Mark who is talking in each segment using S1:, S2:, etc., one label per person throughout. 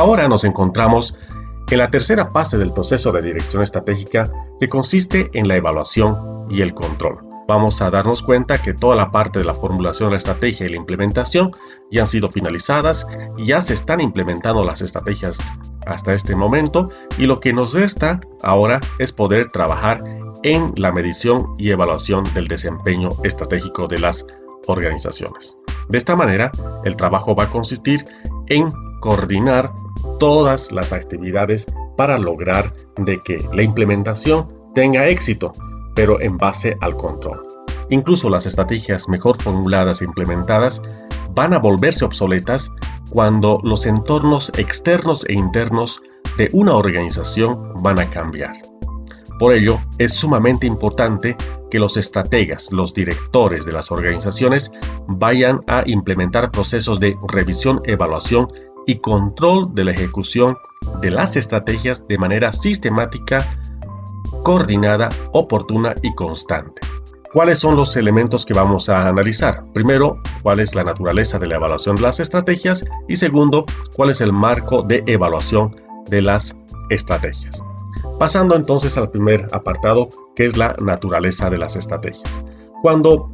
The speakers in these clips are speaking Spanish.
S1: Ahora nos encontramos en la tercera fase del proceso de dirección estratégica, que consiste en la evaluación y el control. Vamos a darnos cuenta que toda la parte de la formulación de la estrategia y la implementación ya han sido finalizadas y ya se están implementando las estrategias hasta este momento, y lo que nos resta ahora es poder trabajar en la medición y evaluación del desempeño estratégico de las organizaciones. De esta manera, el trabajo va a consistir en coordinar todas las actividades para lograr de que la implementación tenga éxito, pero en base al control. Incluso las estrategias mejor formuladas e implementadas van a volverse obsoletas cuando los entornos externos e internos de una organización van a cambiar. Por ello, es sumamente importante que los estrategas, los directores de las organizaciones, vayan a implementar procesos de revisión, evaluación y control de la ejecución de las estrategias de manera sistemática, coordinada, oportuna y constante. ¿Cuáles son los elementos que vamos a analizar? Primero, ¿cuál es la naturaleza de la evaluación de las estrategias? Y segundo, ¿cuál es el marco de evaluación de las estrategias? Pasando entonces al primer apartado, que es la naturaleza de las estrategias. Cuando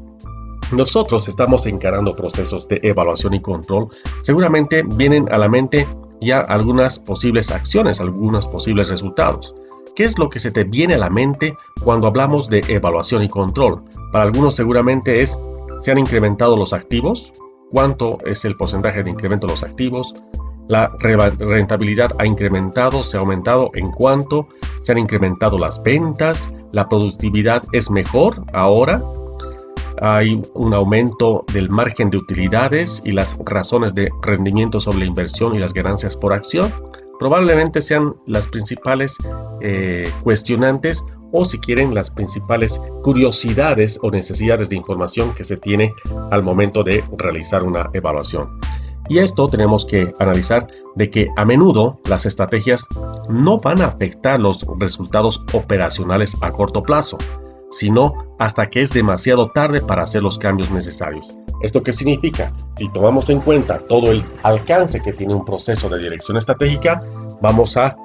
S1: nosotros estamos encarando procesos de evaluación y control, seguramente vienen a la mente ya algunas posibles acciones, algunos posibles resultados. ¿Qué es lo que se te viene a la mente cuando hablamos de evaluación y control? Para algunos seguramente es: ¿se han incrementado los activos? ¿Cuánto es el porcentaje de incremento de los activos? ¿La rentabilidad ha incrementado? ¿Se ha aumentado? ¿En cuánto? ¿Se han incrementado las ventas? ¿La productividad es mejor ahora? ¿Hay un aumento del margen de utilidades y las razones de rendimiento sobre la inversión y las ganancias por acción? Probablemente sean las principales cuestionantes, o si quieren, las principales curiosidades o necesidades de información que se tiene al momento de realizar una evaluación. Y esto tenemos que analizar de que a menudo las estrategias no van a afectar los resultados operacionales a corto plazo, sino hasta que es demasiado tarde para hacer los cambios necesarios. ¿Esto qué significa? Si tomamos en cuenta todo el alcance que tiene un proceso de dirección estratégica, vamos a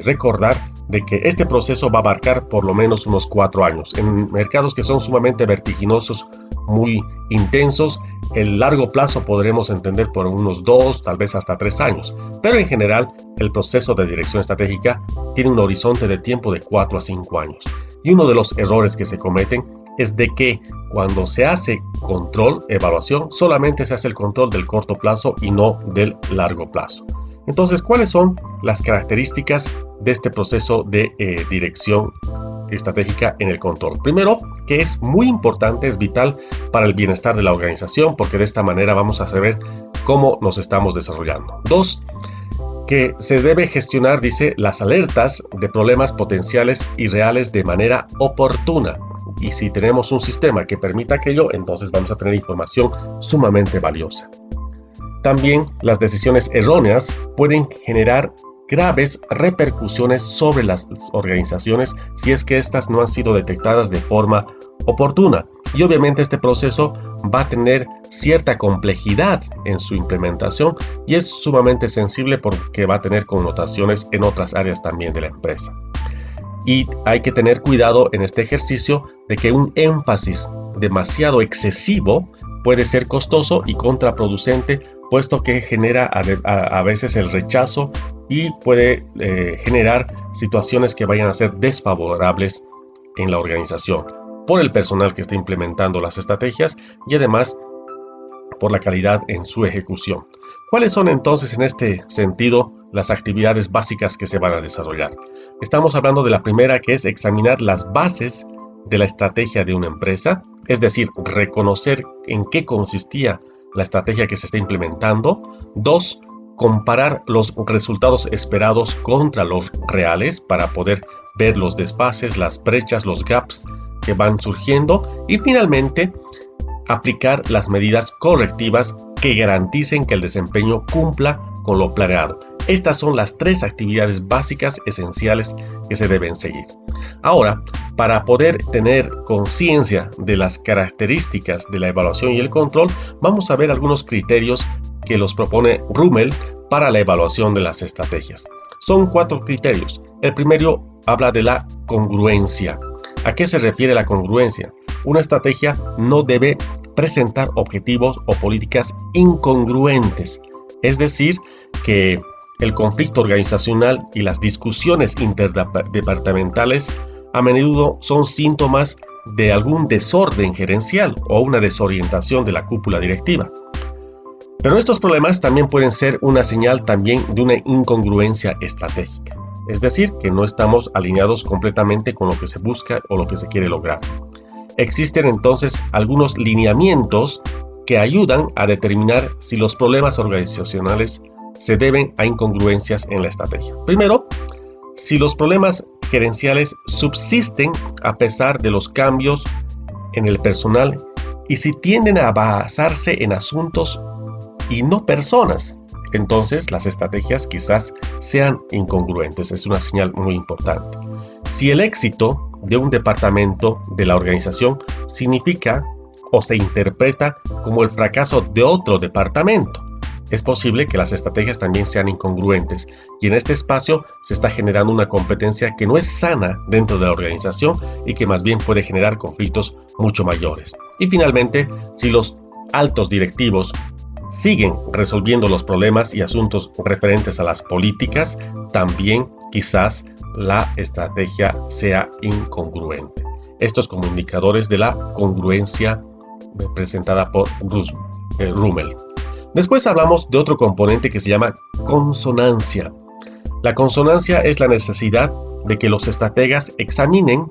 S1: recordar de que este proceso va a abarcar por lo menos unos 4 años. En mercados que son sumamente vertiginosos, muy intensos, el largo plazo podremos entender por unos 2, tal vez hasta 3 años. Pero en general, el proceso de dirección estratégica tiene un horizonte de tiempo de 4 a 5 años. Y uno de los errores que se cometen es de que cuando se hace control, evaluación, solamente se hace el control del corto plazo y no del largo plazo. Entonces, ¿cuáles son las características de este proceso de dirección estratégica en el control? Primero, que es muy importante, es vital para el bienestar de la organización, porque de esta manera vamos a saber cómo nos estamos desarrollando. 2, que se debe gestionar, dice, las alertas de problemas potenciales y reales de manera oportuna. Y si tenemos un sistema que permita aquello, entonces vamos a tener información sumamente valiosa. También las decisiones erróneas pueden generar graves repercusiones sobre las organizaciones si es que éstas no han sido detectadas de forma oportuna. Y obviamente este proceso va a tener cierta complejidad en su implementación y es sumamente sensible porque va a tener connotaciones en otras áreas también de la empresa. Y hay que tener cuidado en este ejercicio de que un énfasis demasiado excesivo puede ser costoso y contraproducente, puesto que genera a veces el rechazo y puede generar situaciones que vayan a ser desfavorables en la organización por el personal que está implementando las estrategias y además por la calidad en su ejecución. ¿Cuáles son entonces en este sentido las actividades básicas que se van a desarrollar? Estamos hablando de la primera, que es examinar las bases de la estrategia de una empresa, es decir, reconocer en qué consistía la estrategia que se está implementando. 2, comparar los resultados esperados contra los reales para poder ver los desfases, las brechas, los gaps que van surgiendo. Y finalmente, aplicar las medidas correctivas que garanticen que el desempeño cumpla con lo planeado. Estas son las 3 actividades básicas esenciales que se deben seguir. Ahora, para poder tener conciencia de las características de la evaluación y el control, vamos a ver algunos criterios que los propone Rummel para la evaluación de las estrategias. Son 4 criterios. El primero habla de la congruencia. ¿A qué se refiere la congruencia? Una estrategia no debe presentar objetivos o políticas incongruentes. Es decir, que el conflicto organizacional y las discusiones interdepartamentales a menudo son síntomas de algún desorden gerencial o una desorientación de la cúpula directiva. Pero estos problemas también pueden ser una señal también de una incongruencia estratégica. Es decir, que no estamos alineados completamente con lo que se busca o lo que se quiere lograr. Existen entonces algunos lineamientos que ayudan a determinar si los problemas organizacionales se deben a incongruencias en la estrategia. Primero, si los problemas gerenciales subsisten a pesar de los cambios en el personal y si tienden a basarse en asuntos y no personas, entonces las estrategias quizás sean incongruentes. Es una señal muy importante. Si el éxito de un departamento de la organización significa o se interpreta como el fracaso de otro departamento, es posible que las estrategias también sean incongruentes y en este espacio se está generando una competencia que no es sana dentro de la organización y que más bien puede generar conflictos mucho mayores. Y finalmente, si los altos directivos siguen resolviendo los problemas y asuntos referentes a las políticas, también quizás la estrategia sea incongruente. Estos como indicadores de la congruencia presentada por Rummel. Después hablamos de otro componente que se llama consonancia. La consonancia es la necesidad de que los estrategas examinen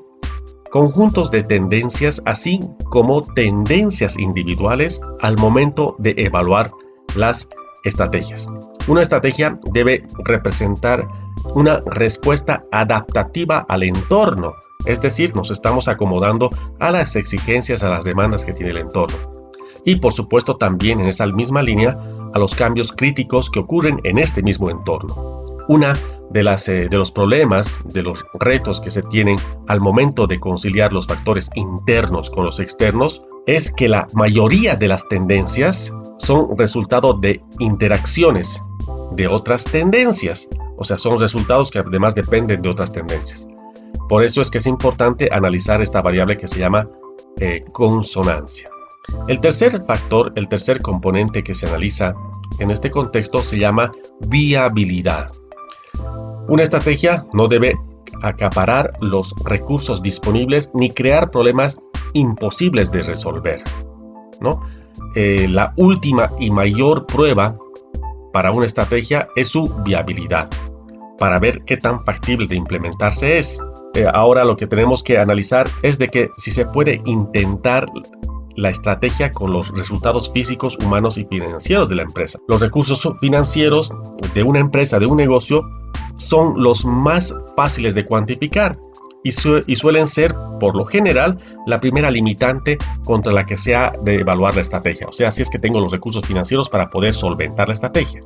S1: conjuntos de tendencias, así como tendencias individuales al momento de evaluar las estrategias. Una estrategia debe representar una respuesta adaptativa al entorno, es decir, nos estamos acomodando a las exigencias, a las demandas que tiene el entorno. Y por supuesto también en esa misma línea a los cambios críticos que ocurren en este mismo entorno. Una de los problemas, de los retos que se tienen al momento de conciliar los factores internos con los externos es que la mayoría de las tendencias son resultado de interacciones de otras tendencias, o sea, son resultados que además dependen de otras tendencias. Por eso es que es importante analizar esta variable que se llama consonancia. El tercer factor, el tercer componente que se analiza en este contexto se llama viabilidad. Una estrategia no debe acaparar los recursos disponibles ni crear problemas imposibles de resolver, ¿no? La última y mayor prueba para una estrategia es su viabilidad, para ver qué tan factible de implementarse es. Ahora lo que tenemos que analizar es de que si se puede intentar la estrategia con los resultados físicos, humanos y financieros de la empresa. Los recursos financieros de una empresa, de un negocio, son los más fáciles de cuantificar y suelen ser, por lo general, la primera limitante contra la que se ha de evaluar la estrategia. O sea, si es que tengo los recursos financieros para poder solventar la estrategia.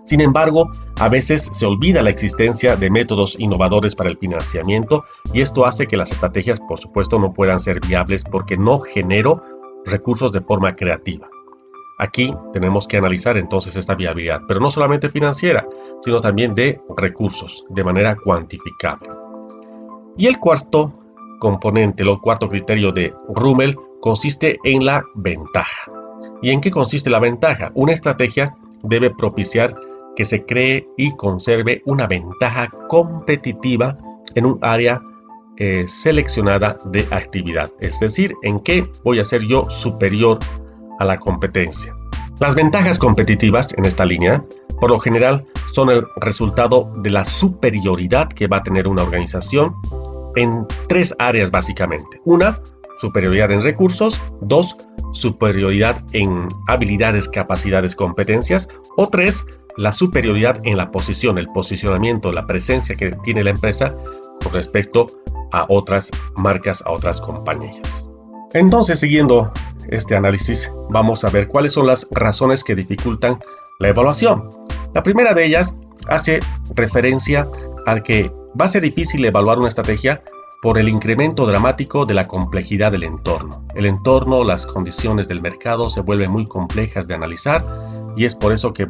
S1: Sin embargo, a veces se olvida la existencia de métodos innovadores para el financiamiento y esto hace que las estrategias, por supuesto, no puedan ser viables porque no genero recursos de forma creativa. Aquí tenemos que analizar entonces esta viabilidad, pero no solamente financiera, sino también de recursos, de manera cuantificable. Y el cuarto componente, el cuarto criterio de Rummel consiste en la ventaja. ¿Y en qué consiste la ventaja? Una estrategia debe propiciar que se cree y conserve una ventaja competitiva en un área seleccionada de actividad, es decir, en qué voy a ser yo superior a la competencia. Las ventajas competitivas en esta línea, por lo general, son el resultado de la superioridad que va a tener una organización en 3 áreas básicamente. 1, superioridad en recursos. 2, superioridad en habilidades, capacidades, competencias. O 3, la superioridad en la posición, el posicionamiento, la presencia que tiene la empresa con respecto a otras marcas, a otras compañías. Entonces, siguiendo este análisis, vamos a ver cuáles son las razones que dificultan la evaluación. La primera de ellas hace referencia a que va a ser difícil evaluar una estrategia por el incremento dramático de la complejidad del entorno. El entorno, las condiciones del mercado se vuelven muy complejas de analizar y es por eso que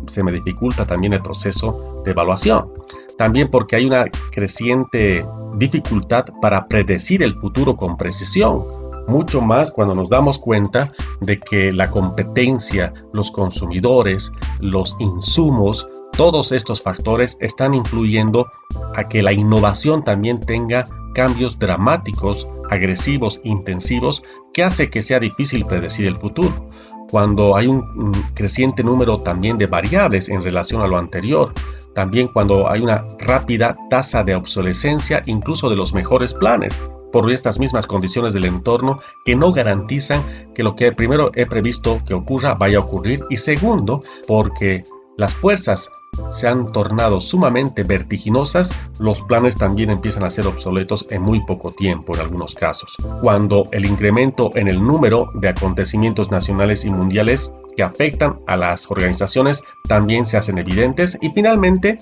S1: se me dificulta también el proceso de evaluación. También porque hay una creciente dificultad para predecir el futuro con precisión. Mucho más cuando nos damos cuenta de que la competencia, los consumidores, los insumos, todos estos factores están influyendo a que la innovación también tenga cambios dramáticos, agresivos, intensivos, que hace que sea difícil predecir el futuro. Cuando hay un creciente número también de variables en relación a lo anterior, también cuando hay una rápida tasa de obsolescencia incluso de los mejores planes, por estas mismas condiciones del entorno que no garantizan que lo que primero he previsto que ocurra vaya a ocurrir, y segundo, porque las fuerzas se han tornado sumamente vertiginosas, los planes también empiezan a ser obsoletos en muy poco tiempo en algunos casos. Cuando el incremento en el número de acontecimientos nacionales y mundiales que afectan a las organizaciones también se hacen evidentes, y finalmente,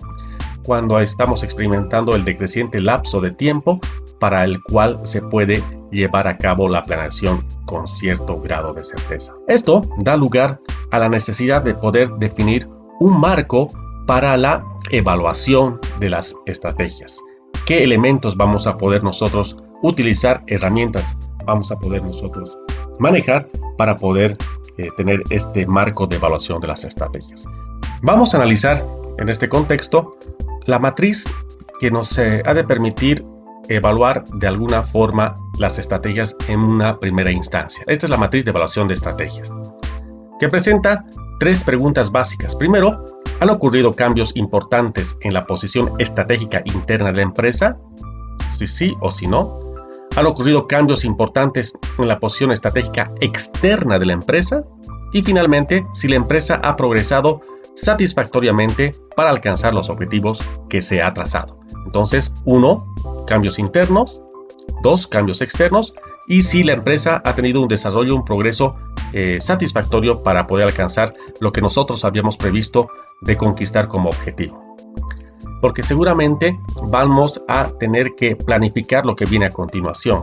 S1: cuando estamos experimentando el decreciente lapso de tiempo para el cual se puede llevar a cabo la planeación con cierto grado de certeza. Esto da lugar a la necesidad de poder definir un marco para la evaluación de las estrategias. ¿Qué elementos vamos a poder nosotros utilizar, herramientas vamos a poder nosotros manejar para poder tener este marco de evaluación de las estrategias? Vamos a analizar en este contexto la matriz que nos ha de permitir evaluar de alguna forma las estrategias en una primera instancia. Esta es la matriz de evaluación de estrategias, que presenta 3 preguntas básicas. Primero, ¿han ocurrido cambios importantes en la posición estratégica interna de la empresa? Si sí o si no. ¿Han ocurrido cambios importantes en la posición estratégica externa de la empresa? Y finalmente, si la empresa ha progresado satisfactoriamente para alcanzar los objetivos que se ha trazado. Entonces, 1, cambios internos; 2, cambios externos; y si la empresa ha tenido un desarrollo, un progreso satisfactorio para poder alcanzar lo que nosotros habíamos previsto de conquistar como objetivo. Porque seguramente vamos a tener que planificar lo que viene a continuación.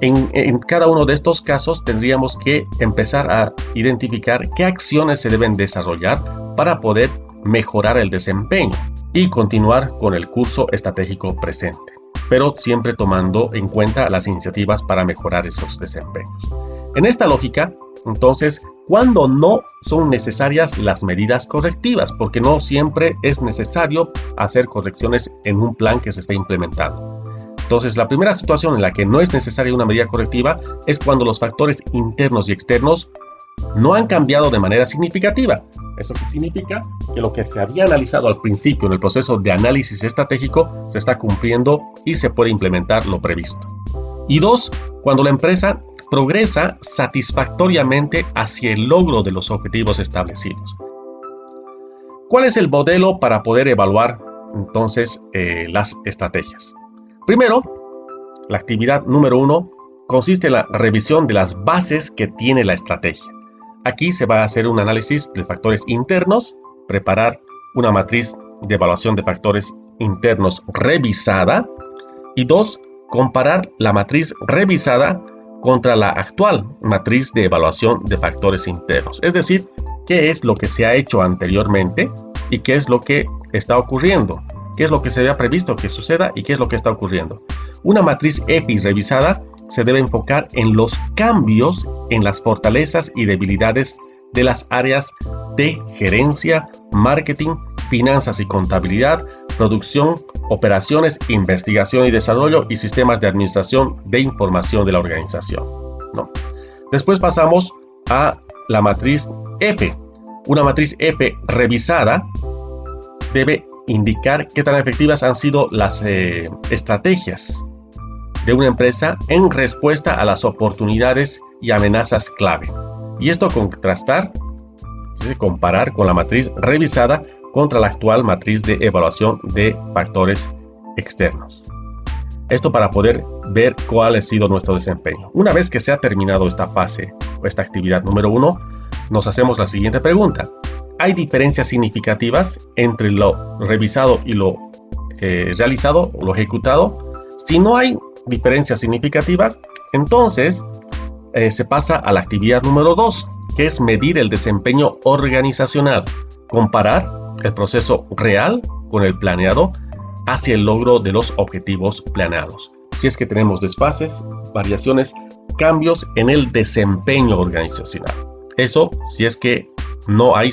S1: En cada uno de estos casos tendríamos que empezar a identificar qué acciones se deben desarrollar para poder mejorar el desempeño y continuar con el curso estratégico presente, pero siempre tomando en cuenta las iniciativas para mejorar esos desempeños. En esta lógica, entonces, ¿cuándo no son necesarias las medidas correctivas? Porque no siempre es necesario hacer correcciones en un plan que se está implementando. Entonces, la primera situación en la que no es necesaria una medida correctiva es cuando los factores internos y externos no han cambiado de manera significativa. ¿Eso qué significa? Que lo que se había analizado al principio en el proceso de análisis estratégico se está cumpliendo y se puede implementar lo previsto. Y 2, cuando la empresa progresa satisfactoriamente hacia el logro de los objetivos establecidos. ¿Cuál es el modelo para poder evaluar entonces las estrategias? Primero, la actividad número 1 consiste en la revisión de las bases que tiene la estrategia. Aquí se va a hacer un análisis de factores internos, preparar una matriz de evaluación de factores internos revisada, y 2, comparar la matriz revisada contra la actual matriz de evaluación de factores internos. Es decir, qué es lo que se ha hecho anteriormente y qué es lo que está ocurriendo, qué es lo que se había previsto que suceda y qué es lo que está ocurriendo. Una matriz EFI revisada se debe enfocar en los cambios en las fortalezas y debilidades de las áreas de gerencia, marketing, finanzas y contabilidad, producción, operaciones, investigación y desarrollo y sistemas de administración de información de la organización, ¿no? Después pasamos a la matriz F. Una matriz F revisada debe indicar qué tan efectivas han sido las estrategias de una empresa en respuesta a las oportunidades y amenazas clave. Y esto comparar con la matriz revisada contra la actual matriz de evaluación de factores externos. Esto para poder ver cuál ha sido nuestro desempeño. Una vez que se ha terminado esta fase o esta actividad número 1, nos hacemos la siguiente pregunta. ¿Hay diferencias significativas entre lo revisado y lo realizado o lo ejecutado? Si no hay diferencias significativas, entonces se pasa a la actividad número 2, que es medir el desempeño organizacional. Comparar el proceso real con el planeado hacia el logro de los objetivos planeados. Si es que tenemos desfases, variaciones, cambios en el desempeño organizacional. Eso si es que no hay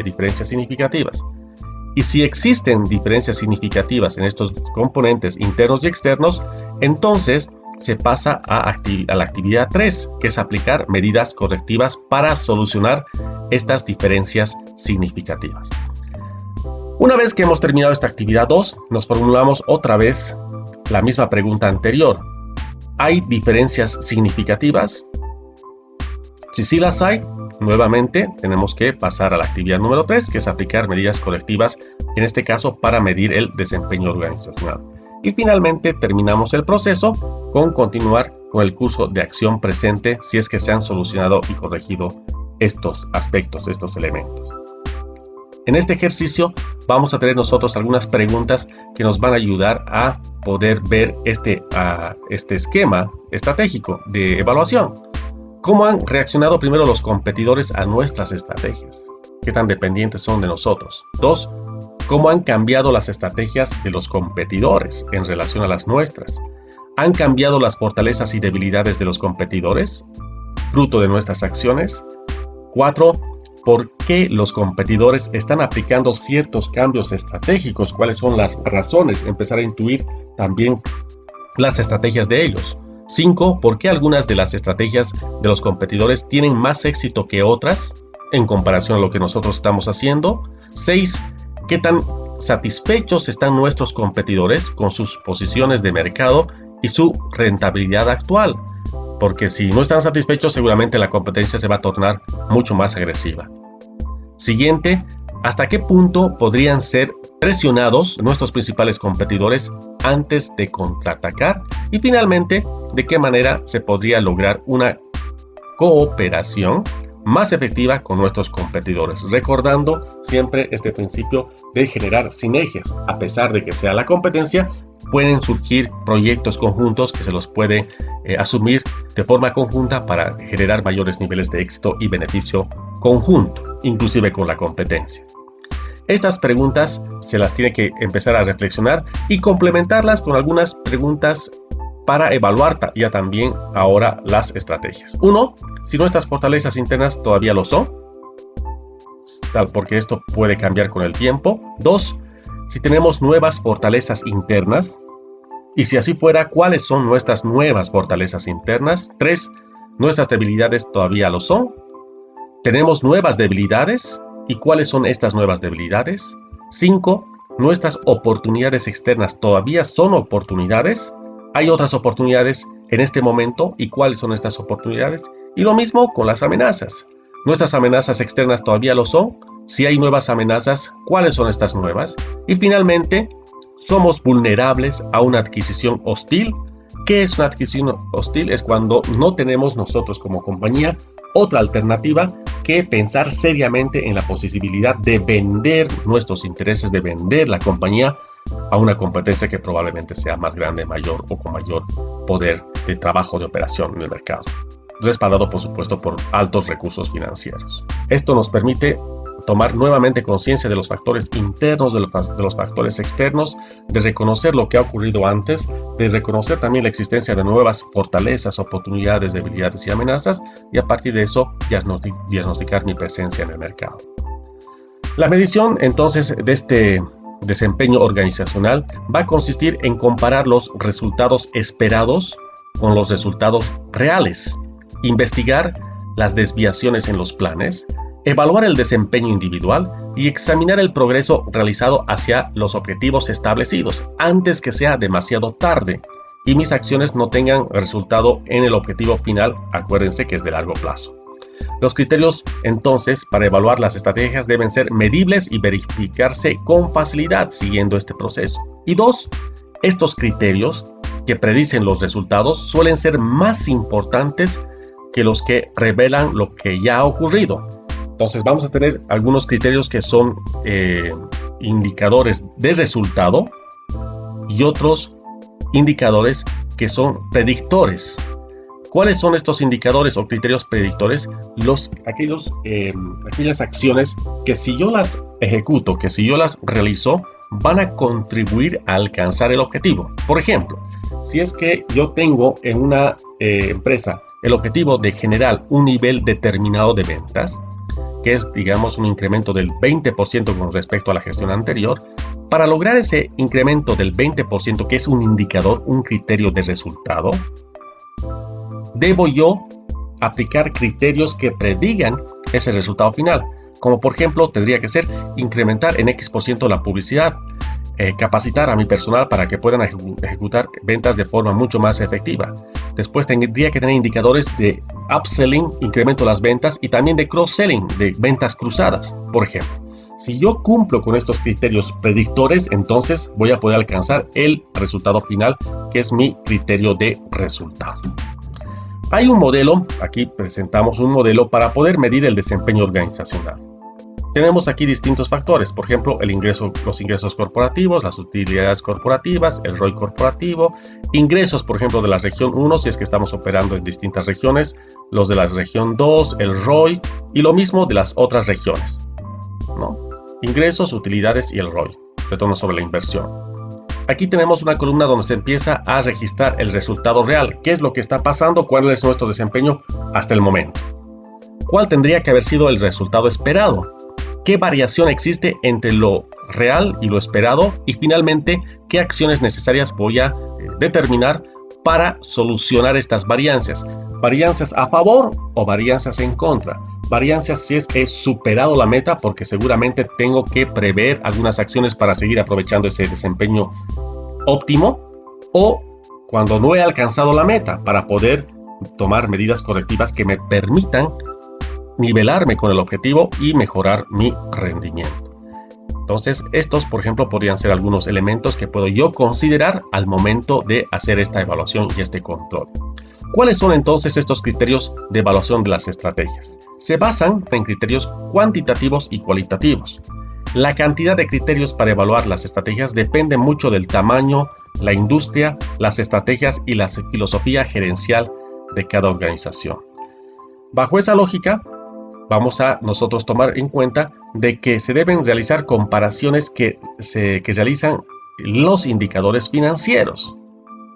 S1: diferencias significativas. Y si existen diferencias significativas en estos componentes internos y externos, entonces se pasa a la actividad 3, que es aplicar medidas correctivas para solucionar estas diferencias significativas. Una vez que hemos terminado esta actividad 2, nos formulamos otra vez la misma pregunta anterior. ¿Hay diferencias significativas? Si sí las hay, nuevamente tenemos que pasar a la actividad número 3, que es aplicar medidas correctivas, en este caso para medir el desempeño organizacional. Y finalmente terminamos el proceso con continuar con el curso de acción presente si es que se han solucionado y corregido estos aspectos, estos elementos. En este ejercicio vamos a tener nosotros algunas preguntas que nos van a ayudar a poder ver este esquema estratégico de evaluación. ¿Cómo han reaccionado primero los competidores a nuestras estrategias? ¿Qué tan dependientes son de nosotros? 2. ¿Cómo han cambiado las estrategias de los competidores en relación a las nuestras? ¿Han cambiado las fortalezas y debilidades de los competidores, fruto de nuestras acciones? 4. ¿Por qué los competidores están aplicando ciertos cambios estratégicos? ¿Cuáles son las razones? Empezar a intuir también las estrategias de ellos. 5. ¿Por qué algunas de las estrategias de los competidores tienen más éxito que otras en comparación a lo que nosotros estamos haciendo? 6. ¿Qué tan satisfechos están nuestros competidores con sus posiciones de mercado y su rentabilidad actual? Porque si no están satisfechos, seguramente la competencia se va a tornar mucho más agresiva. Siguiente, ¿hasta qué punto podrían ser presionados nuestros principales competidores antes de contraatacar? Y finalmente, ¿de qué manera se podría lograr una cooperación más efectiva con nuestros competidores? Recordando siempre este principio de generar sinergias. A pesar de que sea la competencia, pueden surgir proyectos conjuntos que se los puede asumir de forma conjunta para generar mayores niveles de éxito y beneficio conjunto, inclusive con la competencia. Estas preguntas se las tiene que empezar a reflexionar y complementarlas con algunas preguntas para evaluar ya también ahora las estrategias. 1. Si nuestras fortalezas internas todavía lo son, porque esto puede cambiar con el tiempo. 2. Si tenemos nuevas fortalezas internas, y si así fuera, ¿cuáles son nuestras nuevas fortalezas internas? 3. ¿Nuestras debilidades todavía lo son? ¿Tenemos nuevas debilidades? ¿Y cuáles son estas nuevas debilidades? 5. ¿Nuestras oportunidades externas todavía son oportunidades? ¿Hay otras oportunidades en este momento? ¿Y cuáles son estas oportunidades? Y lo mismo con las amenazas. ¿Nuestras amenazas externas todavía lo son? Si hay nuevas amenazas, ¿cuáles son estas nuevas? Y finalmente, ¿somos vulnerables a una adquisición hostil? ¿Qué es una adquisición hostil? Es cuando no tenemos nosotros como compañía otra alternativa que pensar seriamente en la posibilidad de vender nuestros intereses, de vender la compañía a una competencia que probablemente sea más grande, mayor o con mayor poder de trabajo de operación en el mercado, respaldado por supuesto por altos recursos financieros. Esto nos permite tomar nuevamente conciencia de los factores internos, de los factores externos, de reconocer lo que ha ocurrido antes, de reconocer también la existencia de nuevas fortalezas, oportunidades, debilidades y amenazas, y a partir de eso diagnosticar mi presencia en el mercado. La medición entonces de este desempeño organizacional va a consistir en comparar los resultados esperados con los resultados reales, investigar las desviaciones en los planes, evaluar el desempeño individual y examinar el progreso realizado hacia los objetivos establecidos antes que sea demasiado tarde y mis acciones no tengan resultado en el objetivo final, acuérdense que es de largo plazo. Los criterios entonces para evaluar las estrategias deben ser medibles y verificarse con facilidad siguiendo este proceso. Y 2, estos criterios que predicen los resultados suelen ser más importantes que los que revelan lo que ya ha ocurrido. Entonces vamos a tener algunos criterios que son indicadores de resultado y otros indicadores que son predictores. ¿Cuáles son estos indicadores o criterios predictores? Aquellas acciones que si yo las ejecuto, que si yo las realizo, van a contribuir a alcanzar el objetivo. Por ejemplo, si es que yo tengo en una empresa el objetivo de generar un nivel determinado de ventas, que es, digamos, un incremento del 20% con respecto a la gestión anterior, para lograr ese incremento del 20%, que es un indicador, un criterio de resultado, debo yo aplicar criterios que predigan ese resultado final. Como por ejemplo, tendría que ser incrementar en X% la publicidad, capacitar a mi personal para que puedan ejecutar ventas de forma mucho más efectiva. Después tendría que tener indicadores de upselling, incremento de las ventas, y también de cross-selling, de ventas cruzadas, por ejemplo. Si yo cumplo con estos criterios predictores, entonces voy a poder alcanzar el resultado final, que es mi criterio de resultado. Hay un modelo, aquí presentamos un modelo para poder medir el desempeño organizacional. Tenemos aquí distintos factores, por ejemplo, los ingresos corporativos, las utilidades corporativas, el ROI corporativo, ingresos, por ejemplo, de la región 1, si es que estamos operando en distintas regiones, los de la región 2, el ROI, y lo mismo de las otras regiones, ¿no? Ingresos, utilidades y el ROI, retorno sobre la inversión. Aquí tenemos una columna donde se empieza a registrar el resultado real. ¿Qué es lo que está pasando? ¿Cuál es nuestro desempeño hasta el momento? ¿Cuál tendría que haber sido el resultado esperado? ¿Qué variación existe entre lo real y lo esperado? Y finalmente, ¿qué acciones necesarias voy a determinar para solucionar estas variancias? ¿Variancias a favor o variancias en contra? Variancias si es que he superado la meta, porque seguramente tengo que prever algunas acciones para seguir aprovechando ese desempeño óptimo, o cuando no he alcanzado la meta, para poder tomar medidas correctivas que me permitan nivelarme con el objetivo y mejorar mi rendimiento. Entonces, estos, por ejemplo, podrían ser algunos elementos que puedo yo considerar al momento de hacer esta evaluación y este control. ¿Cuáles son entonces estos criterios de evaluación de las estrategias? Se basan en criterios cuantitativos y cualitativos. La cantidad de criterios para evaluar las estrategias depende mucho del tamaño, la industria, las estrategias y la filosofía gerencial de cada organización. Bajo esa lógica, vamos a nosotros tomar en cuenta de que se deben realizar comparaciones que realizan los indicadores financieros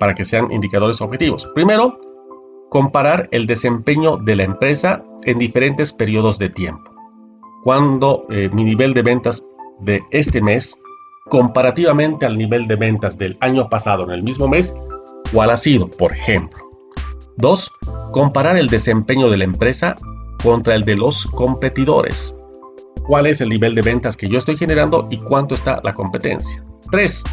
S1: para que sean indicadores objetivos. Primero, comparar el desempeño de la empresa en diferentes periodos de tiempo. Cuando mi nivel de ventas de este mes, comparativamente al nivel de ventas del año pasado en el mismo mes, ¿cuál ha sido? Por ejemplo. 2. Comparar el desempeño de la empresa contra el de los competidores. ¿Cuál es el nivel de ventas que yo estoy generando y cuánto está la competencia? 3.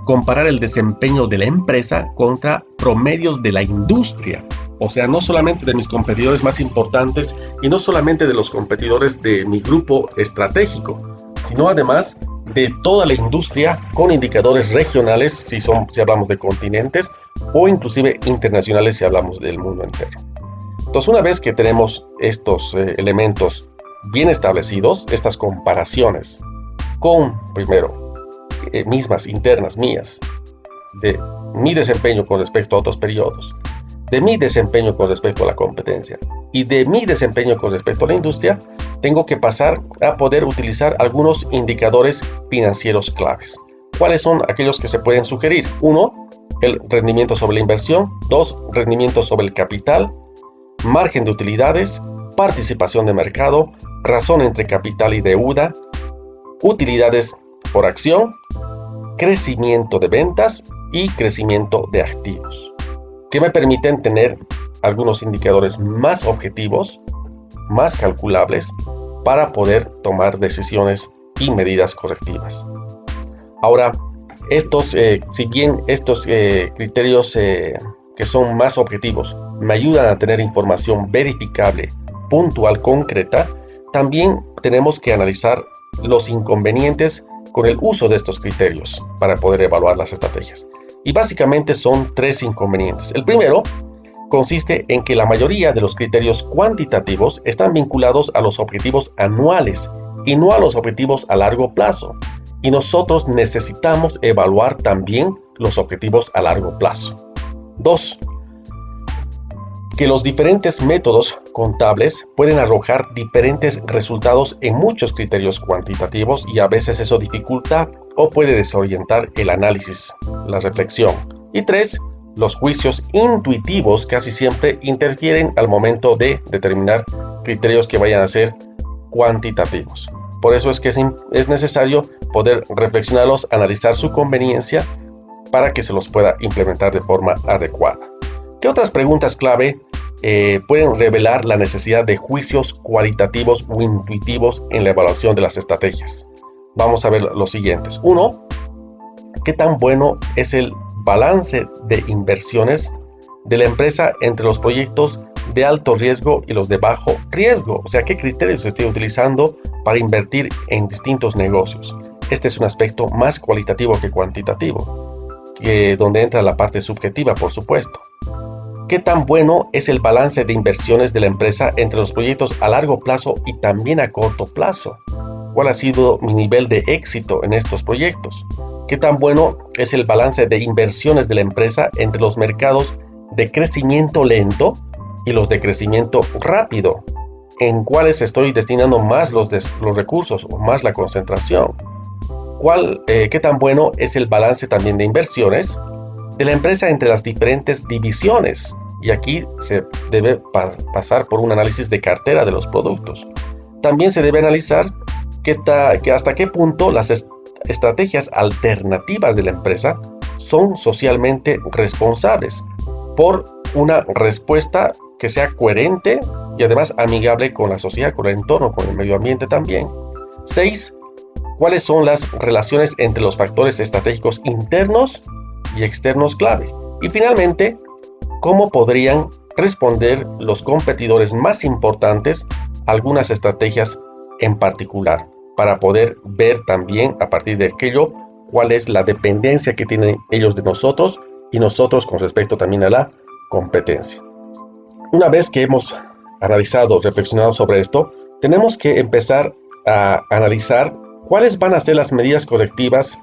S1: Comparar el desempeño de la empresa contra promedios de la industria. O sea, no solamente de mis competidores más importantes y no solamente de los competidores de mi grupo estratégico, sino además de toda la industria con indicadores regionales si hablamos de continentes o inclusive internacionales si hablamos del mundo entero. Entonces, una vez que tenemos estos elementos bien establecidos, estas comparaciones con, primero, mismas internas mías, de mi desempeño con respecto a otros periodos, de mi desempeño con respecto a la competencia y de mi desempeño con respecto a la industria, tengo que pasar a poder utilizar algunos indicadores financieros claves. ¿Cuáles son aquellos que se pueden sugerir? 1, el rendimiento sobre la inversión. 2, rendimiento sobre el capital. Margen de utilidades, participación de mercado, razón entre capital y deuda, utilidades por acción, crecimiento de ventas y crecimiento de activos, que me permiten tener algunos indicadores más objetivos, más calculables, para poder tomar decisiones y medidas correctivas. Ahora, si bien estos criterios que son más objetivos me ayudan a tener información verificable, puntual, concreta, también tenemos que analizar los inconvenientes con el uso de estos criterios para poder evaluar las estrategias. Y básicamente son 3 inconvenientes. El primero consiste en que la mayoría de los criterios cuantitativos están vinculados a los objetivos anuales y no a los objetivos a largo plazo. Y nosotros necesitamos evaluar también los objetivos a largo plazo. 2. que los diferentes métodos contables pueden arrojar diferentes resultados en muchos criterios cuantitativos y a veces eso dificulta o puede desorientar el análisis, la reflexión. Y 3, los juicios intuitivos casi siempre interfieren al momento de determinar criterios que vayan a ser cuantitativos. Por eso es que es necesario poder reflexionarlos, analizar su conveniencia para que se los pueda implementar de forma adecuada. ¿Qué otras preguntas clave pueden revelar la necesidad de juicios cualitativos o intuitivos en la evaluación de las estrategias? Vamos a ver los siguientes. 1. ¿Qué tan bueno es el balance de inversiones de la empresa entre los proyectos de alto riesgo y los de bajo riesgo? O sea, ¿qué criterios estoy utilizando para invertir en distintos negocios? Este es un aspecto más cualitativo que cuantitativo, donde entra la parte subjetiva, por supuesto. ¿Qué tan bueno es el balance de inversiones de la empresa entre los proyectos a largo plazo y también a corto plazo? ¿Cuál ha sido mi nivel de éxito en estos proyectos? ¿Qué tan bueno es el balance de inversiones de la empresa entre los mercados de crecimiento lento y los de crecimiento rápido? ¿En cuáles estoy destinando más los recursos o más la concentración? ¿Qué tan bueno es el balance también de inversiones de la empresa entre las diferentes divisiones? Y aquí se debe pasar por un análisis de cartera de los productos. También se debe analizar hasta qué punto las estrategias alternativas de la empresa son socialmente responsables por una respuesta que sea coherente y además amigable con la sociedad, con el entorno, con el medio ambiente también. 6. ¿Cuáles son las relaciones entre los factores estratégicos internos y externos clave? Y finalmente, ¿cómo podrían responder los competidores más importantes a algunas estrategias en particular? Para poder ver también a partir de aquello cuál es la dependencia que tienen ellos de nosotros y nosotros con respecto también a la competencia. Una vez que hemos analizado, reflexionado sobre esto, tenemos que empezar a analizar cuáles van a ser las medidas correctivas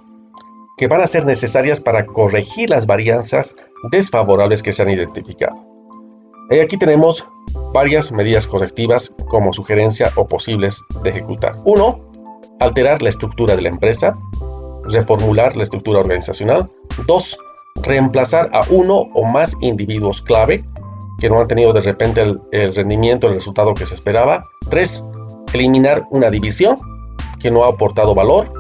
S1: que van a ser necesarias para corregir las varianzas desfavorables que se han identificado. Y aquí tenemos varias medidas correctivas como sugerencia o posibles de ejecutar. 1. Alterar la estructura de la empresa, reformular la estructura organizacional. 2. Reemplazar a uno o más individuos clave que no han tenido de repente el rendimiento, el resultado que se esperaba. 3. Eliminar una división que no ha aportado valor.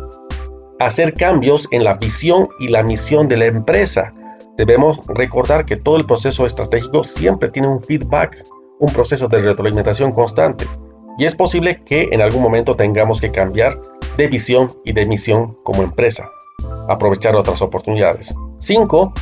S1: Hacer cambios en la visión y la misión de la empresa. Debemos recordar que todo el proceso estratégico siempre tiene un feedback, un proceso de retroalimentación constante. Y es posible que en algún momento tengamos que cambiar de visión y de misión como empresa, aprovechar otras oportunidades. 5.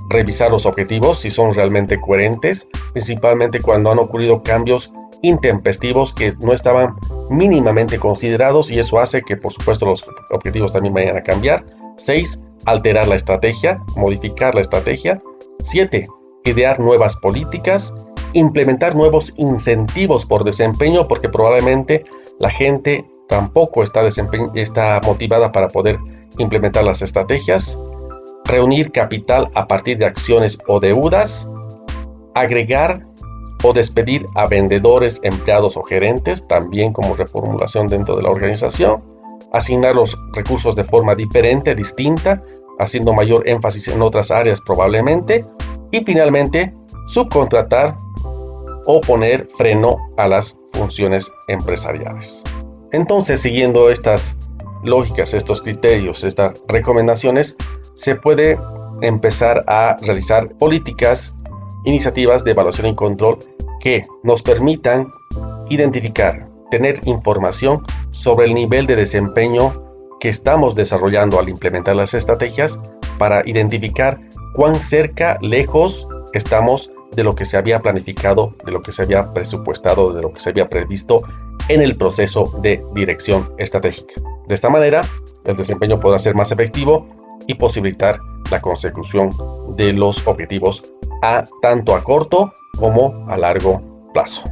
S1: Revisar los objetivos si son realmente coherentes, principalmente cuando han ocurrido cambios intempestivos que no estaban mínimamente considerados y eso hace que por supuesto los objetivos también vayan a cambiar. 6. Alterar la estrategia, modificar la estrategia. 7. Idear nuevas políticas, implementar nuevos incentivos por desempeño porque probablemente la gente tampoco está motivada para poder implementar las estrategias. Reunir capital a partir de acciones o deudas. Agregar o despedir a vendedores, empleados o gerentes, también como reformulación dentro de la organización. Asignar los recursos de forma diferente, distinta, haciendo mayor énfasis en otras áreas probablemente. Y finalmente, subcontratar o poner freno a las funciones empresariales. Entonces, siguiendo estas lógicas, estos criterios, estas recomendaciones, se puede empezar a realizar políticas, iniciativas de evaluación y control que nos permitan identificar, tener información sobre el nivel de desempeño que estamos desarrollando al implementar las estrategias para identificar cuán cerca, lejos estamos de lo que se había planificado, de lo que se había presupuestado, de lo que se había previsto en el proceso de dirección estratégica. De esta manera, el desempeño podrá ser más efectivo y posibilitar la consecución de los objetivos tanto a corto como a largo plazo.